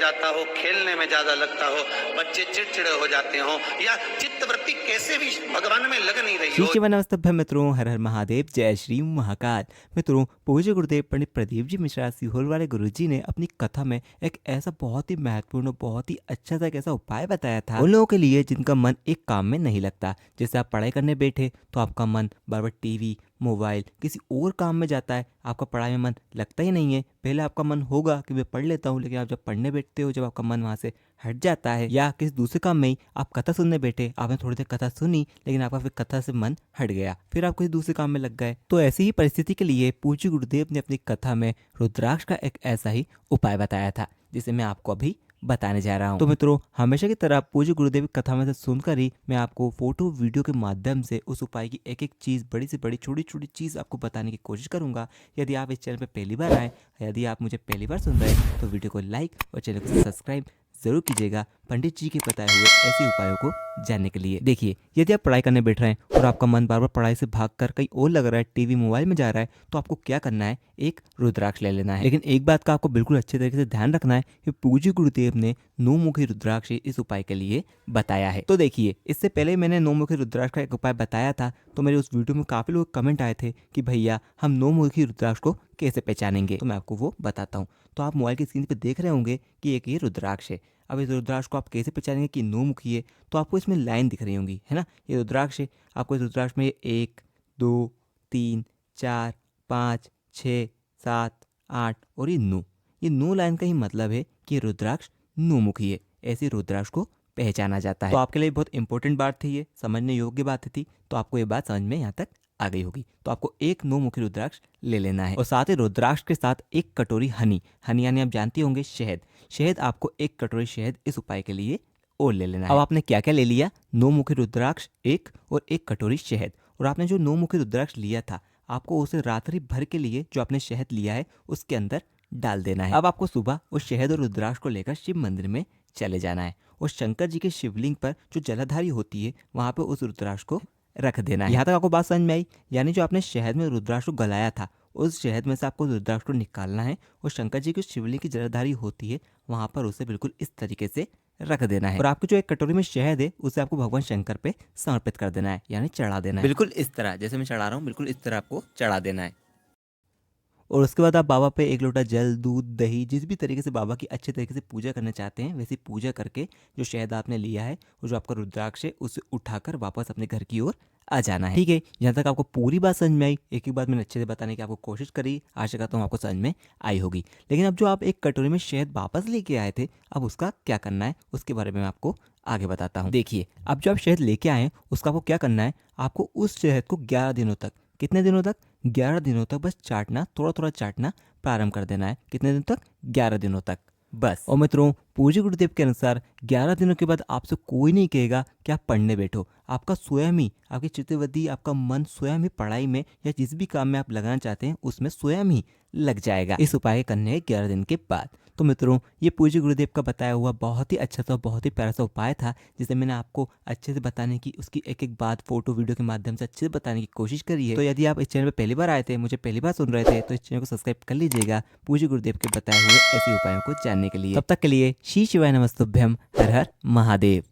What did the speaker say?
जाता हो, खेलने में ज्यादा लगता हो, बच्चे चिड़चिड़े हो जाते हो, या चित्तवृत्ति कैसे भी भगवान में लग नहीं रही श्री हो। शिव नमस्तभ्य मित्रों, हर हर महादेव, जय श्री महाकाल। मित्रों, पूज्य गुरुदेव पंडित प्रदीप जी मिश्रा सीहोर वाले गुरु जी ने अपनी कथा में एक ऐसा बहुत ही महत्वपूर्ण, बहुत ही अच्छा सा एक ऐसा उपाय बताया था उन लोगों के लिए जिनका मन एक काम में नहीं लगता। जैसे आप पढ़ाई करने बैठे तो आपका मन बार बार टीवी, मोबाइल, किसी और काम में जाता है, आपका पढ़ाई में मन लगता ही नहीं है। पहले आपका मन होगा कि मैं पढ़ लेता हूँ, लेकिन आप जब पढ़ने बैठते हो, जब आपका मन वहाँ से हट जाता है, या किसी दूसरे काम में ही आप कथा सुनने बैठे, आपने थोड़ी देर कथा सुनी लेकिन आपका फिर कथा से मन हट गया, फिर आप किसी दूसरे काम में लग गए। तो ऐसी ही परिस्थिति के लिए पूज्य गुरुदेव ने अपनी कथा में रुद्राक्ष का एक ऐसा ही उपाय बताया था, जिसे मैं आपको अभी बताने जा रहा हूँ। तो मित्रों, हमेशा की तरह पूज्य गुरुदेव की कथा में से सुनकर ही मैं आपको फोटो वीडियो के माध्यम से उस उपाय की एक एक चीज़, बड़ी से बड़ी छोटी छोटी चीज़ आपको बताने की कोशिश करूंगा। यदि आप इस चैनल पर पहली बार आए, यदि आप मुझे पहली बार सुन रहे हैं, तो वीडियो को लाइक और चैनल को सब्सक्राइब जरूर कीजिएगा पंडित जी के बताए हुए ऐसे उपायों को जानने के लिए। देखिए, यदि आप पढ़ाई करने बैठ रहे हैं और आपका मन बार बार पढ़ाई से भागकर कहीं और लग रहा है, टीवी मोबाइल में जा रहा है, तो आपको क्या करना है, एक रुद्राक्ष ले लेना है। लेकिन एक बात का आपको बिल्कुल अच्छे तरीके से ध्यान रखना है कि पूज्य गुरुदेव ने नौमुखी रुद्राक्ष इस उपाय के लिए बताया है। तो देखिए, इससे पहले मैंने नौमुखी रुद्राक्ष का एक उपाय बताया था, तो मेरे उस वीडियो में काफी लोग कमेंट आए थे कि भैया हम नौमुखी रुद्राक्ष को कैसे पहचानेंगे। तो मैं आपको वो बताता हूँ। तो आप मोबाइल की स्क्रीन पे देख रहे होंगे कि एक ये रुद्राक्ष है। अब इस रुद्राक्ष को आप कैसे पहचानेंगे कि नौमुखी है, तो आपको इसमें लाइन दिख रही होंगी, है ना। ये रुद्राक्ष है, आपको इस रुद्राक्ष में 1 2 3 4 5 6 7 8 और ये 9 लाइन का ही मतलब है कि ये रुद्राक्ष नौमुखी है। ऐसे रुद्राक्ष को पहचाना जाता है। तो आपके लिए बहुत इंपॉर्टेंट बात थी, ये समझने योग्य बात थी। तो आपको ये बात समझ में यहाँ तक आ गई होगी। तो आपको एक नौमुखी रुद्राक्ष ले लेना है और साथ ही रुद्राक्ष के साथ एक कटोरी हनी यानी आप जानते होंगे शहद आपको एक कटोरी शहद इस उपाय के लिए और ले लेना है। अब आपने क्या क्या ले लिया, नौमुखी रुद्राक्ष एक और एक कटोरी शहद। और आपने जो नौमुखी रुद्राक्ष लिया था, आपको उसे रात्रि भर के लिए जो आपने शहद लिया है उसके अंदर डाल देना है। अब आपको सुबह उस शहद और रुद्राक्ष को लेकर शिव मंदिर में चले जाना है और शंकर जी के शिवलिंग पर जो जलाधारी होती है वहां पे उस रुद्राक्ष को रख देना है। यहाँ तक आपको बात समझ में आई? यानी जो आपने शहद में रुद्राक्ष को गलाया था, उस शहद में से आपको रुद्राक्ष को निकालना है और शंकर जी की शिवलिंग की जलाधारी होती है वहां पर उसे बिल्कुल इस तरीके से रख देना है। और आपकी जो एक कटोरी में शहद है उसे आपको भगवान शंकर पे समर्पित कर देना है, यानी चढ़ा देना है। बिल्कुल इस तरह जैसे मैं चढ़ा रहा हूँ, बिल्कुल इस तरह आपको चढ़ा देना है। और उसके बाद आप बाबा पे एक लोटा जल, दूध, दही, जिस भी तरीके से बाबा की अच्छे तरीके से पूजा करना चाहते हैं वैसे पूजा करके जो शहद आपने लिया है और जो आपका रुद्राक्ष है उसे उठाकर वापस अपने घर की ओर आ जाना है। ठीक है, यहाँ तक आपको पूरी बात समझ में आई। एक बात मैंने अच्छे से बताने की आपको कोशिश करी, आशा करता हूँ आपको समझ में आई होगी। लेकिन अब जो आप एक कटोरी में शहद वापस लेके आए थे, अब उसका क्या करना है उसके बारे में मैं आपको आगे बताता हूँ। देखिए, अब जो आप शहद लेके आए हैं उसका आपको क्या करना है, आपको उस शहद को 11 दिनों तक, कितने दिनों तक, 11 दिनों तक बस चाटना, थोड़ा थोड़ा चाटना प्रारंभ कर देना है। कितने दिन तक? 11 दिनों तक बस। और मित्रों, पूज्य गुरुदेव के अनुसार 11 दिनों के बाद आपसे कोई नहीं कहेगा कि आप पढ़ने बैठो। आपका स्वयं ही, आपकी चित्तवृत्ति, आपका मन स्वयं ही पढ़ाई में या जिस भी काम में आप लगाना चाहते हैं उसमें स्वयं ही लग जाएगा इस उपाय करने के 11 दिन के बाद। तो मित्रों, ये पूज्य गुरुदेव का बताया हुआ बहुत ही अच्छा सा, बहुत ही प्यारा सा उपाय था, जिसे मैंने आपको अच्छे से बताने की, उसकी एक एक बात फोटो वीडियो के माध्यम से अच्छे से बताने की कोशिश करी है। तो यदि आप इस चैनल पर पहली बार आए थे, मुझे पहली बार सुन रहे थे, तो इस चैनल को सब्सक्राइब कर लीजिएगा पूज्य गुरुदेव के बताए हुए ऐसे उपायों को जानने के लिए। तब तक के लिए श्री शिवाय नमस्तुभ्यम, हर हर महादेव।